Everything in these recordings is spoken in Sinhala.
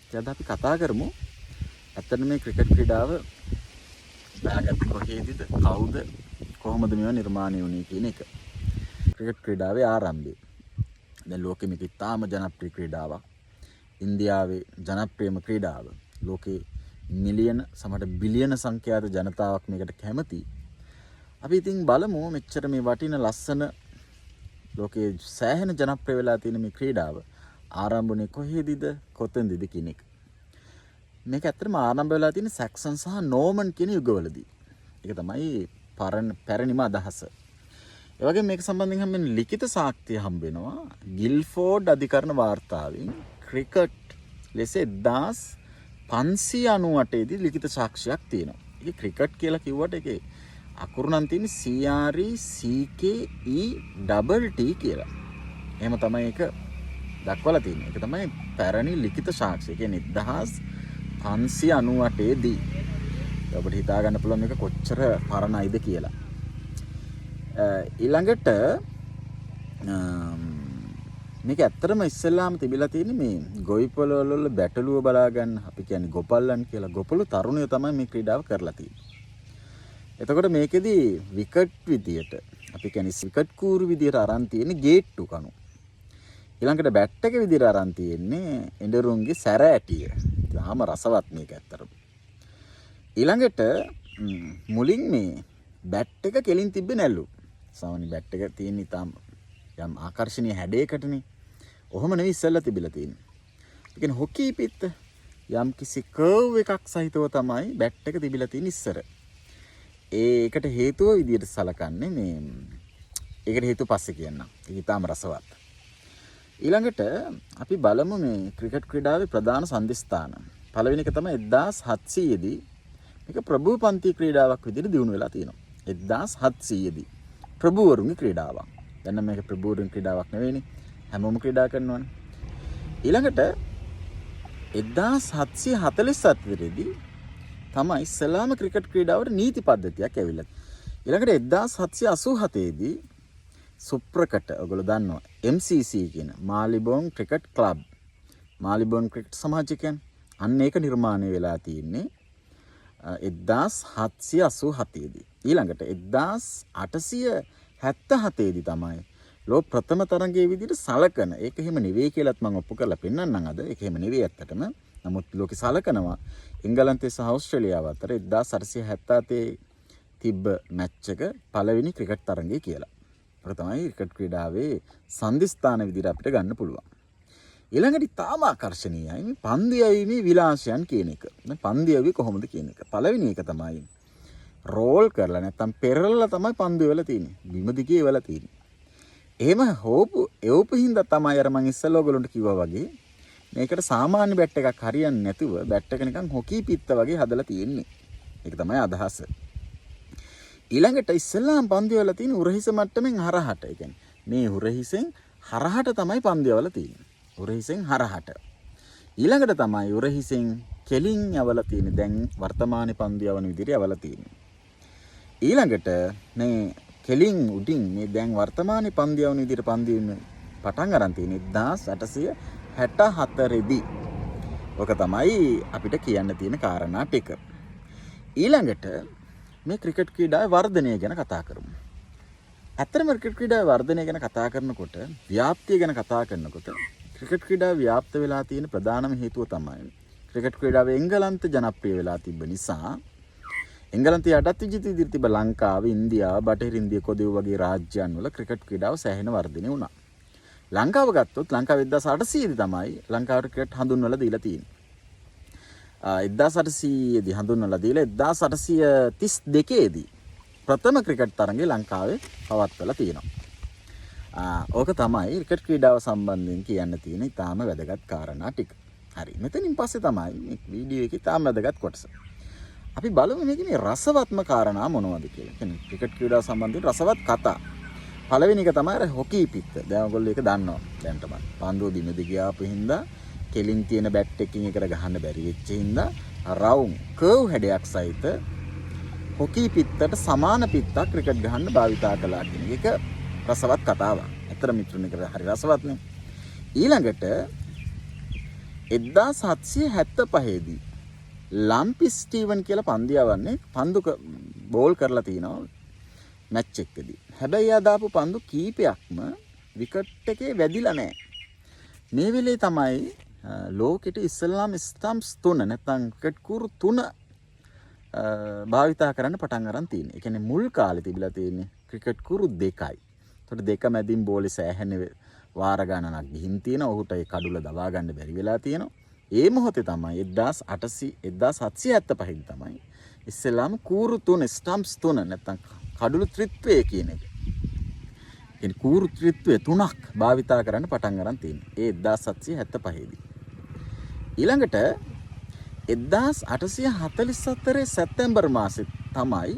අද අපි කතා කරමු ඇත්තට මේ ක්‍රිකට් ක්‍රීඩාව දාගත්තේ කොහේදද? කවුද? කොහොමද මේවා නිර්මාණය වුණේ කියන එක. ක්‍රිකට් ක්‍රීඩාවේ ආරම්භය. දැන් ලෝකෙ මේක ඉතාම ජනප්‍රිය ක්‍රීඩාවක්. ඉන්දියාවේ ජනප්‍රියම ක්‍රීඩාව. ලෝකේ මිලියන සමහර බිලියන සංඛ්‍යාත ජනතාවක් මේකට කැමති. අපි ඉතින් බලමු මෙච්චර මේ වටින ලස්සන ලෝකේ සෑහෙන ජනප්‍රිය වෙලා තියෙන මේ ක්‍රීඩාව ආරම්භුනේ කොහේදද? කොතෙන්දද කියන එක. මේක ඇත්තටම ආරම්භ වෙලා තියෙන සැක්සන් සහ නෝමන් කියන යුගවලදී. ඒක තමයි පැරණිම අදහස. ඒ වගේම මේක සම්බන්ධයෙන් හැම ලිඛිත සාක්ෂිය හම්බ වෙනවා. ගිල්ෆෝඩ් අධිකරණ වාර්තාවෙන් ක්‍රිකට් ලෙස 1598 දී ලිඛිත සාක්ෂියක් තියෙනවා. ඒක ක්‍රිකට් කියලා කිව්වට ඒකේ අකුරු නම් තියෙන්නේ CRECKETT කියලා. එහෙම තමයි ඒක දක්වලා තියෙන්නේ. ඒක තමයි පැරණි ලිඛිත සාක්ෂිය. කියන්නේ 1598 දී. ඔබට හිතා ගන්න පුළුවන් මේක කොච්චර පරණයිද කියලා. ඊළඟට මේක ඇත්තටම ඉස්සෙල්ලාම තිබිලා තියෙන්නේ මේ ගොවිපළ වල බැටළුව බලා ගන්න අපි කියන්නේ ගොපල්ලන් කියලා. ගොපළු තරුණයෝ තමයි මේ ක්‍රීඩාව කරලා තියෙන්නේ. එතකොට මේකෙදි විකට් විදියට අපි කියන්නේ විකට් කූරු විදියට අරන් තියෙන්නේ ගේට්ටු කණු. ඊළඟට බැට් එක විදියට අරන් තියෙන්නේ එඬරුන්ගේ සැර ඇටිය. තාම රසවත් මේක ඇත්තටම. ඊළඟට මුලින් මේ බැට් එක කෙලින් තිබ්බේ නැල්ලු. සාමාන්‍ය බැට් එක තියෙන ඉතාම යම් ආකර්ශනීය හැඩයකටනේ. ඔහොම නෙවෙයි ඉස්සෙල්ලා තිබිලා තියෙන්නේ. ඒ කියන්නේ හොකී පිට යම් කිසි කර්ව් එකක් සහිතව තමයි බැට් එක තිබිලා තියෙන්නේ ඉස්සර. ඒකට හේතුව විදියට සලකන්නේ මේ ඒකට හේතුව පස්සේ කියන්නම්. ඒක ඉතාම රසවත්. ඊළඟට අපි බලමු මේ ක්‍රිකට් ක්‍රීඩාවේ ප්‍රධාන සන්ධිස්ථාන. පළවෙනි එක තමයි 1700 දී මේක ප්‍රභූ පන්ති ක්‍රීඩාවක් විදිහට දිනු වෙලා තියෙනවා. 1700 දී ප්‍රභූවරුන්ගේ ක්‍රීඩාවක්. දැන් මේක ප්‍රභූවරුන්ගේ ක්‍රීඩාවක් නෙවෙයිනේ. හැමෝම ක්‍රීඩා කරනවානේ. ඊළඟට 1747 දී තමයි ඉස්ලාම ක්‍රිකට් ක්‍රීඩාවට නීති පද්ධතියක් ඇවිල්ලා. ඊළඟට 1787 දී සුප්‍රකට ඔයගොල්ලෝ දන්නවා MCC කියන මාලිබෝන් ක්‍රිකට් ක්ලබ්. මාලිබෝන් ක්‍රිකට් සමාජය කියන්නේ අන්න ඒක නිර්මාණය වෙලා තියෙන්නේ 1787 දී. ඊළඟට 1877 දී තමයි ලෝ ප්‍රථම තරගයේ විදිහට සලකන. ඒක එහෙම නෙවෙයි කියලාත් මම ඔප්පු කරලා පෙන්නන්නම් අද. ඒක එහෙම නෙවෙයි ඇත්තටම. නමුත් ලෝකේ සලකනවා එංගලන්තය සහ ඕස්ට්‍රේලියාව අතර 1877 තිබ්බ මැච් එක පළවෙනි ක්‍රිකට් තරගය කියලා. ඒක තමයි ක්‍රිකට් ක්‍රීඩාවේ සන්ධිස්ථාන විදිහට අපිට ගන්න පුළුවන්. ඊළඟට තාම ආකර්ශනීයයි මේ පන්දු යැවීමේ විලාසයන් කියන එක. මේ පන්දු යැවුවේ කොහොමද කියන එක. පළවෙනි එක තමයි රෝල් කරලා නැත්තම් පෙරලලා තමයි පන්දු එවලා තියෙන්නේ. බිම දිගේ එවලා තියෙන්නේ. එහෙම එවපු හින්දා තමයි අර මං ඉස්සෙල්ලා ඔයගොල්ලන්ට කිව්වා වගේ මේකට සාමාන්‍ය බැට් එකක් හරියන්නේ නැතුව බැට් එක නිකන් හොකී පිත්ත වගේ හදලා තියෙන්නේ. ඒක තමයි අදහස. ඊළඟට ඉස්සෙල්ලාම පන්දු වල තියෙන උරහිස මට්ටමින් හරහට. ඒ කියන්නේ මේ උරහිසෙන් හරහට තමයි පන්දු වල තියෙන්නේ. උරහිසෙන් හරහට. ඊළඟට තමයි උරහිසෙන් කෙලින් යවලා තියෙන්නේ. දැන් වර්තමානයේ පන්දු යවන විදිහට යවලා තියෙන්නේ. ඊළඟට මේ කෙලින් උඩින් මේ දැන් වර්තමානයේ පන්දු යවන විදිහට පන්දු පටන් ගන්න තියෙන්නේ 1864 දී. ඔක තමයි අපිට කියන්න තියෙන කාරණා ටික. ඊළඟට මේ ක්‍රිකට් ක්‍රීඩාවේ වර්ධනය ගැන කතා කරමු. ඇත්තටම ක්‍රිකට් ක්‍රීඩාවේ වර්ධනය ගැන කතා කරනකොට, ව්‍යාප්තිය ගැන කතා කරනකොට ක්‍රිකට් ක්‍රීඩාව ව්‍යාප්ත වෙලා තියෙන ප්‍රධානම හේතුව තමයි ක්‍රිකට් ක්‍රීඩාව එංගලන්ත ජනප්‍රිය වෙලා තිබ්බ නිසා එංගලන්තයේ යටත් විජිත තිබ්බ ලංකාව, ඉන්දියාව, බටහිර ඉන්දිය කොදෙව් වගේ රාජ්‍යයන් වල ක්‍රිකට් ක්‍රීඩාව සෑහෙන වර්ධනය වුණා. ලංකාව ගත්තොත් ලංකාව 1800 දී තමයි ලංකාවට ක්‍රිකට් හඳුන්වලා දීලා තියෙන්නේ. 1800 දී හඳුන්වලා දීලා 1832 දී ප්‍රථම ක්‍රිකට් තරඟය ලංකාවේ පවත්වලා තියෙනවා. ඕක තමයි ක්‍රිකට් ක්‍රීඩාව සම්බන්ධයෙන් කියන්න තියෙන ඉතාම වැදගත් කාරණා ටික. හරි. මෙතනින් පස්සේ තමයි මේ වීඩියෝ එකේ ඉතාම වැදගත් කොටස. අපි බලමු මේකේ මේ රසවත්ම කාරණා මොනවද කියලා. කියන්නේ ක්‍රිකට් ක්‍රීඩාව සම්බන්ධයෙන් රසවත් කතා. පළවෙනි එක තමයි අර හොකී පිත්ත. දැන් ඔයගොල්ලෝ ඒක දන්නවා. දැන් තමයි. පන්දුව බිම දිගේ ආපු හින්දා කෙලින් තියෙන බැට් එකකින් එකට ගහන්න බැරි වෙච්ච හින්දා රවුම් කර්ව් හැඩයක් සහිත හොකී පිත්තට සමාන පිත්තක් ක්‍රිකට් ගහන්න භාවිතා කළා කියන එක රසවත් කතාවක්. ඇත්තට මිත්‍රුනේ හරි රසවත්නේ. ඊළඟට 1775 දී ලම්පි ස්ටීවන් කියලා පන්දියාවන්නේ පන්දු බෝල් කරලා තිනවා මැච් එකකදී. හැබැයි එයා දාපු පන්දු කීපයක්ම විකට් එකේ වැදිලා නැහැ. මේ වෙලේ තමයි ලෝකෙට ඉස්ලාම් ස්ටම්ප්ස් 3 නැත්නම් විකට් කූරු 3 භාවිතා කරන්න පටන් අරන් තියෙන්නේ. ඒ කියන්නේ මුල් කාලේ තිබිලා තියෙන්නේ ක්‍රිකට් කූරු 2යි. ඒකට දෙක මැදින් බෝලේ සෑහෙන වාර ගණනක් ගිහින් තියෙනවා. ඔහුට ඒ කඩුල දවා ගන්න බැරි වෙලා තියෙනවා. ඒ මොහොතේ තමයි 1775 තමයි ඉස්ලාම් කූරු 3 ස්ටම්ප්ස් 3 නැත්නම් කඩුළු ත්‍රිත්වය කියන එක. ඒ කූරු ත්‍රිත්වය 3ක් භාවිතා කරන්න පටන් අරන් තියෙනවා. ඒ 1775 දී. ඊළඟට 1844 සැප්තැම්බර් මාසෙ තමයි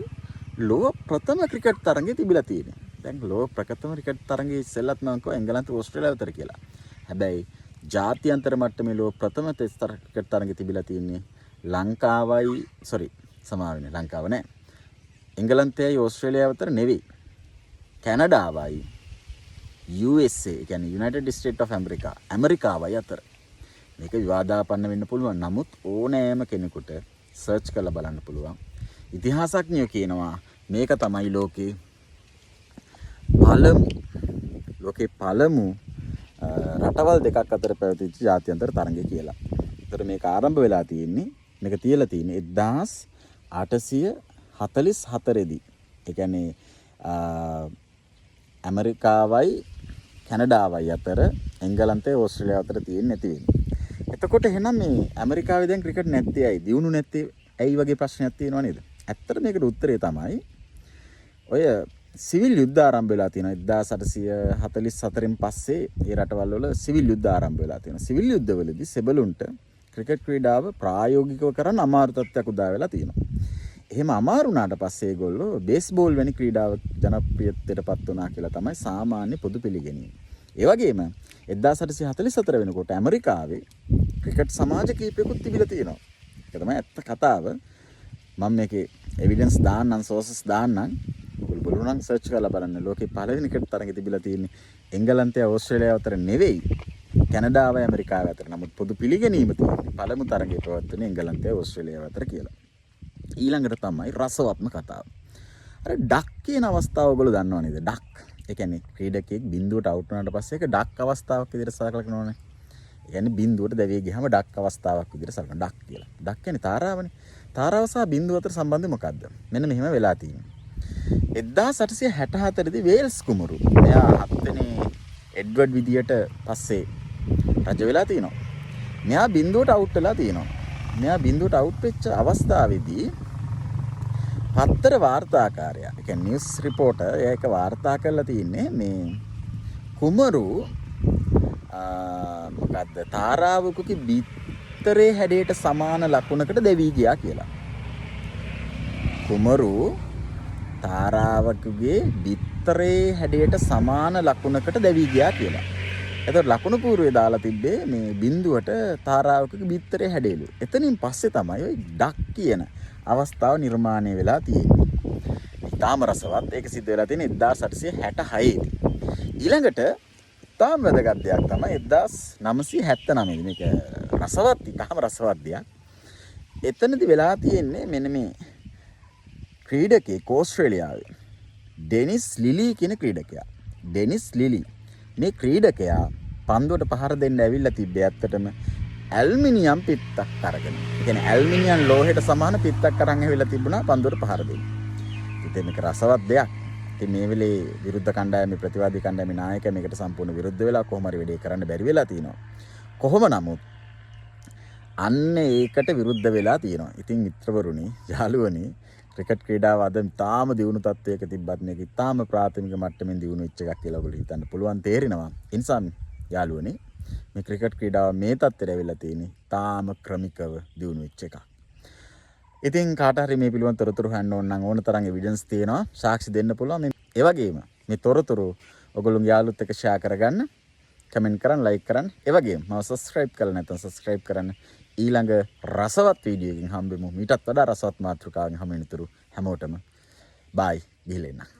ලෝක ප්‍රථම ක්‍රිකට් තරඟය තිබිලා තියෙන්නේ. දැන් ලෝක ප්‍රථම ක්‍රිකට් තරඟයේ ඉස්සෙල්ලත් මම කිව්වා එංගලන්තේ ඕස්ට්‍රේලියාව අතර කියලා. හැබැයි ජාත්‍යන්තර මට්ටමේ ලෝක ප්‍රථම ටෙස්ට් ක්‍රිකට් තරඟය තිබිලා තියෙන්නේ ලංකාව නෑ. එංගලන්තයයි ඕස්ට්‍රේලියාව අතර නෙවෙයි. කැනඩාවයි USA කියන්නේ United States of America ඇමරිකාවයි අතර. මේක විවාදාපන්න වෙන්න පුළුවන්. නමුත් ඕනෑම කෙනෙකුට සර්ච් කරලා බලන්න පුළුවන්. ඉතිහාසඥයෝ කියනවා මේක තමයි ලෝකේ පළමු රටවල් දෙකක් අතර පැවතිච්ච ජාත්‍යන්තර තරඟය කියලා. ඒතර මේක ආරම්භ වෙලා තියෙන්නේ මේක තියලා තියෙන්නේ 1844 දී. ඒ කියන්නේ ඇමරිකාවයි කැනඩාවයි අතර එංගලන්තේ ඕස්ට්‍රේලියාව අතර තියෙන්නේ නැති වෙන්නේ. එතකොට එහෙනම් මේ ඇමරිකාවේ දැන් ක්‍රිකට් නැත්තේ ඇයි? දියුණු නැත්තේ ඇයි වගේ ප්‍රශ්නයක් තියෙනව නේද? ඇත්තට මේකට උත්තරේ තමයි ඔය සිවිල් යුද්ධ ආරම්භ වෙලා තියෙනවා 1844න් පස්සේ ඒ රටවල් වල සිවිල් යුද්ධ ආරම්භ වෙලා තියෙනවා. සිවිල් යුද්ධවලදී සෙබළුන්ට ක්‍රිකට් ක්‍රීඩාව ප්‍රායෝගිකව කරන්න අමාරු තත්ත්වයක් උදා වෙලා තියෙනවා. එහෙම අමාරු වුණාට පස්සේ ඒගොල්ලෝ බේස්බෝල් වැනි ක්‍රීඩාව ජනප්‍රියත්වයටපත් වුණා කියලා තමයි සාමාන්‍ය පොදු පිළිගැනීම. ඒ වගේම 1844 වෙනකොට ඇමරිකාවේ ක්‍රිකට් සමාජ කීපයකුත් තිබිලා තියෙනවා. ඒක තමයි ඇත්ත කතාව. මම මේකේ එවිඩන්ස් දාන්නම් සෝසස් දාන්නම්. ඔයගොල්ලෝ බලුණා සර්ච් කරලා බලන්න. ලෝකේ පළවෙනි ක්‍රිකට් තරඟය තිබිලා තියෙන්නේ එංගලන්තය ඕස්ට්‍රේලියාව අතර නෙවෙයි. කැනඩාවයි ඇමරිකාවයි අතර. නමුත් පොදු පිළිගැනීම තියෙන්නේ පළමු තරඟය පවත්වන්නේ එංගලන්තය ඕස්ට්‍රේලියාව අතර කියලා. ඊළඟට තමයි රසවත්ම කතාව. අර ඩක් කියන අවස්ථාව ඔයගොල්ලෝ දන්නව නේද? ඩක්. ඒ කියන්නේ ක්‍රීඩකයෙක් බිඳුවට අවුට් වුණාට පස්සේ ඒක ඩක් අවස්ථාවක් විදිහට සලකලා කරනවනේ. ඒ කියන්නේ බිඳුවට දැවී ගියාම ඩක් අවස්ථාවක් විදිහට සලකන ඩක් කියලා. ඩක් කියන්නේ තාරාවනේ. තාරාව සහ බිඳුව අතර සම්බන්ධය මොකද්ද? මෙන්න මෙහෙම වෙලා තියෙනවා. 1864 දී වේල්ස් කුමරු. එයා 7 වෙනි එඩ්වඩ් විදියට පස්සේ රජ වෙලා තිනවා. මෙයා බිඳුවට අවුට් වෙලා තිනවා. මෙයා බිඳුවට අවුට් වෙච්ච අවස්ථාවේදී පත්තර වාර්තාකාරයා, ඒ කියන්නේ නිවුස් රිපෝටර්, ඒක වාර්තා කරලා තින්නේ මේ කුමරු මොකද්ද තාරාවකගේ බිත්තරේ හැඩයට සමාන ලකුණකට දැවී ගියා කියලා. කුමරු තාරාවකගේ බිත්තරේ හැඩයට සමාන ලකුණකට දැවී ගියා කියලා. එතකොට ලකුණු පූර්වයේ දාලා තිබ්බේ මේ බිඳුවට තාරාවකගේ බිත්තරේ හැඩයලු. එතනින් පස්සේ තමයි ওই ඩක් කියන අවස්ථාව නිර්මාණය වෙලා තියෙන්නේ. ඉතාම රසවත්. ඒක සිද්ධ වෙලා තියෙන්නේ 1866 දී. ඊළඟට තාම වැදගත් දෙයක් තමයි 1979 දී. මේක රසවත්, ඉතාම රසවත් දෙයක්. එතනදී වෙලා තියෙන්නේ මෙන්න මේ ක්‍රීඩකයෙක් ඕස්ට්‍රේලියාවේ ඩෙනිස් ලිලි කියන ක්‍රීඩකයා. ඩෙනිස් ලිලි මේ ක්‍රීඩකයා පන්දුවට පහර දෙන්න ඇවිල්ලා තිබ්බේ ඇත්තටම ඇල්මිනියම් පිත්තක් අරගෙන. ඒ කියන්නේ ඇල්මිනියම් ලෝහයට සමාන පිත්තක් අරන් ඇවිල්ලා තිබුණා පන්දුවට පහර දෙන්න. ඉතින් මේක රසවත් දෙයක්. ඉතින් මේ වෙලේ විරුද්ධ කණ්ඩායමේ ප්‍රතිවාදී කණ්ඩායමේ නායකයා මේකට සම්පූර්ණ විරුද්ධ වෙලා කොහොම හරි වැඩේ කරන්න බැරි වෙලා තිනවා. කොහොම නමුත් අන්න ඒකට විරුද්ධ වෙලා තියෙනවා. ඉතින් මිත්‍රවරුනි, යාළුවනි, ක්‍රිකට් ක්‍රීඩාව අද තාම දියුණු තත්ත්වයක තිබ්බත් මේක තාම ප්‍රාථමික මට්ටමින් දියුණු වෙච්ච එකක් කියලා ඔයගොල්ලෝ හිතන්න පුළුවන් තේරෙනවා. ඒ නිසා යාළුවනි, මේ ක්‍රිකට් ක්‍රීඩාව මේ තත්ත්වයට ඇවිල්ලා තියෙන්නේ තාම ක්‍රමිකව දියුණු වෙච්ච එකක්. ඉතින් කාට හරි මේ පිළිබඳ තොරතුරු හොයන්න ඕන නම් ඕන තරම් එවිඩන්ස් තියෙනවා, සාක්ෂි දෙන්න පුළුවන්. ඒ වගේම මේ තොරතුරු ඔයගොල්ලෝගේ යාළුවොත් එක්ක ෂෙයා කරගන්න, කමෙන්ට් කරන්න, ලයික් කරන්න. ඒ වගේම මම සබ්ස්ක්‍රයිබ් කරලා නැත්නම් සබ්ස්ක්‍රයිබ් කරන්න. ඊළඟ රසවත් වීඩියෝ එකකින් හම්බෙමු. මීටත් වඩා රසවත් මාතෘකාවකින් හමු වෙනතුරු හැමෝටම බයි ගිහින් එන්න.